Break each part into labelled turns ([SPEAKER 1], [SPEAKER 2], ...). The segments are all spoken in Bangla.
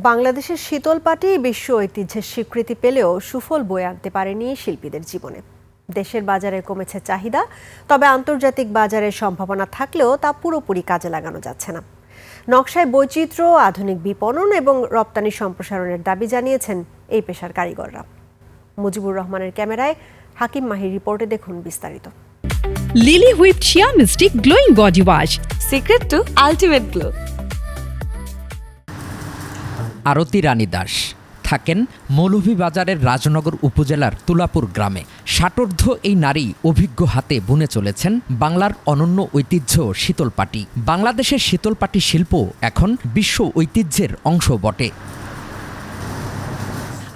[SPEAKER 1] বাংলাদেশের শীতল পাটি বিশ্ব ঐতিহ্যের স্বীকৃতি পেলেও সুফল বয়ে আনতে পারেনি শিল্পীদের জীবনে। দেশের বাজারে কমেছে চাহিদা, তবে আন্তর্জাতিক বাজারের সম্ভাবনা থাকলেও তা পুরোপুরি কাজে লাগানো যাচ্ছে না। নকশায় বৈচিত্র্য, আধুনিক বিপণন এবং রপ্তানি সম্প্রসারণের দাবি জানিয়েছেন এই পেশার কারিগররা। মুজিবুর রহমানের ক্যামেরায় হাকিম মাহির রিপোর্টে দেখুন বিস্তারিত।
[SPEAKER 2] Lily whipped shea mystic glowing body wash,
[SPEAKER 3] secret to ultimate glow.
[SPEAKER 4] Arati Rani Das থাকেন মৌলভীবাজারের রাজনগর উপজেলার তুলাপুর গ্রামে। ষাটোর্ধ্ব এই নারী অভিজ্ঞ হাতে বুনে চলেছেন বাংলার অনন্য ঐতিহ্য শীতলপাটি। বাংলাদেশের শীতলপাটি শিল্প এখন বিশ্ব ঐতিহ্যের অংশ বটে।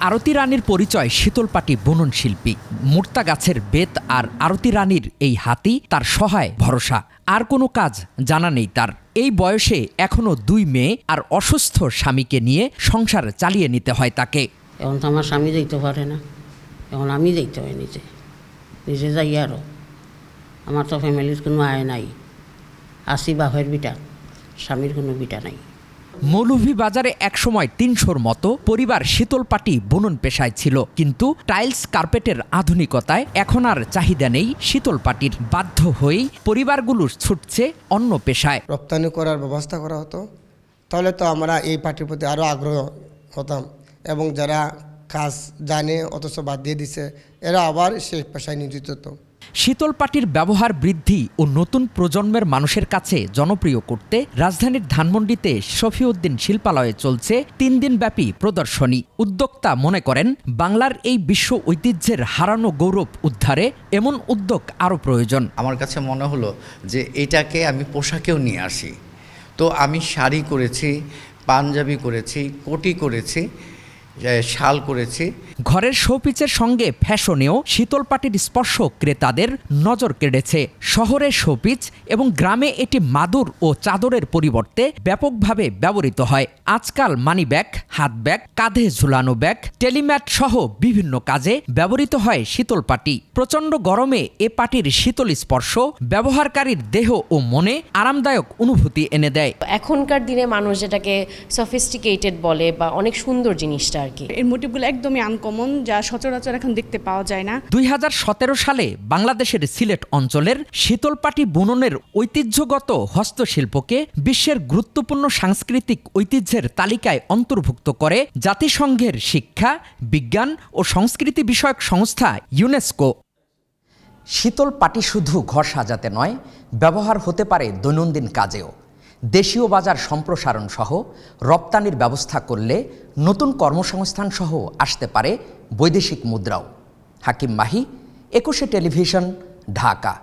[SPEAKER 4] আরতি রানীর পরিচয় শীতলপাটি বুনন শিল্পী। মুর্তা গাছের বেত আর আরতি রানীর এই হাতি তার সহায় ভরসা। আর কোনো কাজ জানা নেই তার। এই বয়সে এখনো 2 মেয়ে আর অসুস্থ স্বামীকে নিয়ে সংসার চালিয়ে নিতে হয় তাকে।
[SPEAKER 5] এখন তো আমার স্বামী যাইতে পারে না, এখন আমি যাইতে হয় নিজে নিজে যাই। আরও আমার তো ফ্যামিলির কোনো আয় নাই, আসি বাপের বিটা, স্বামীর কোনো বিটা নাই।
[SPEAKER 4] মৌলভীবাজারে একসময় 300-র মতো পরিবার শীতলপাটি বুনন পেশায় ছিল, কিন্তু টাইলস কার্পেটের আধুনিকতায় এখন আর চাহিদা নেই শীতলপাটির। বাধ্য হয়েই পরিবারগুলো ছুটছে অন্য পেশায়।
[SPEAKER 6] রপ্তানি করার ব্যবস্থা করা হতো, তাহলে তো আমরা এই পাটির প্রতি আরও আগ্রহ হতাম, এবং যারা কাজ জানে অথচ বাদ দিয়ে দিছে এরা আবার সেই পেশায় নিয়োজিত হতো।
[SPEAKER 4] শীতলপাটির ব্যবহার বৃদ্ধি ও নতুন প্রজন্মের মানুষের কাছে জনপ্রিয় করতে রাজধানীর ধানমন্ডিতে শফিউদ্দিন শিল্পালয়ে চলছে 3 দিনব্যাপী প্রদর্শনী। উদ্যোক্তা মনে করেন, বাংলার এই বিশ্ব ঐতিহ্যের হারানো গৌরব উদ্ধারে এমন উদ্যোগ আরও প্রয়োজন।
[SPEAKER 7] আমার কাছে মনে হলো যে এটাকে আমি পোশাকেও নিয়ে আসি। তো আমি শাড়ি করেছি, পাঞ্জাবি করেছি, কোটি করেছি, শাল করেছি।
[SPEAKER 4] ঘরের শোপিচের সঙ্গে ফ্যাশনেও শীতলপাটির স্পর্শ ক্রেতাদের নজর কেড়েছে। শহরে শোপিচ এবং গ্রামে এটি মাদুর ও চাদরের পরিবর্তে ব্যাপকভাবে ব্যবহৃত হয়। আজকাল মানি ব্যাগ, হাত ব্যাগ, কাঁধে ঝুলানো ব্যাগ, টেলিম্যাট সহ বিভিন্ন কাজে ব্যবহৃত হয় শীতলপাটি। প্রচণ্ড গরমে এ পাটির শীতল স্পর্শ ব্যবহারকারীর দেহ ও মনে আরামদায়ক অনুভূতি এনে দেয়।
[SPEAKER 8] এখনকার দিনে মানুষ যেটাকে সফিস্টিকেটেড বলে বা অনেক সুন্দর জিনিসটা আর কি।
[SPEAKER 2] এর মোটিভগুলো একদমই আনকমন, যা সচরাচর এখন দেখতে পাওয়া যায় না।
[SPEAKER 4] 2017 সালে বাংলাদেশের সিলেট অঞ্চলের শীতলপাটি বুননের ঐতিহ্যগত হস্তশিল্পকে বিশ্বের গুরুত্বপূর্ণ সাংস্কৃতিক ঐতিহ্যের তালিকায় অন্তর্ভুক্ত করে জাতিসংঘের শিক্ষা, বিজ্ঞান ও সংস্কৃতি বিষয়ক সংস্থা ইউনেস্কো। শীতলপাটি শুধু ঘর সাজাতে নয়, ব্যবহার হতে পারে দৈনন্দিন কাজেও। দেশীয় বাজার সম্প্রসারণ সহ রপ্তানির ব্যবস্থা করলে নতুন কর্মসংস্থান সহ আসতে পারে বৈদেশিক মুদ্রাও। হাকিম মাহি, 21 টেলিভিশন, ঢাকা।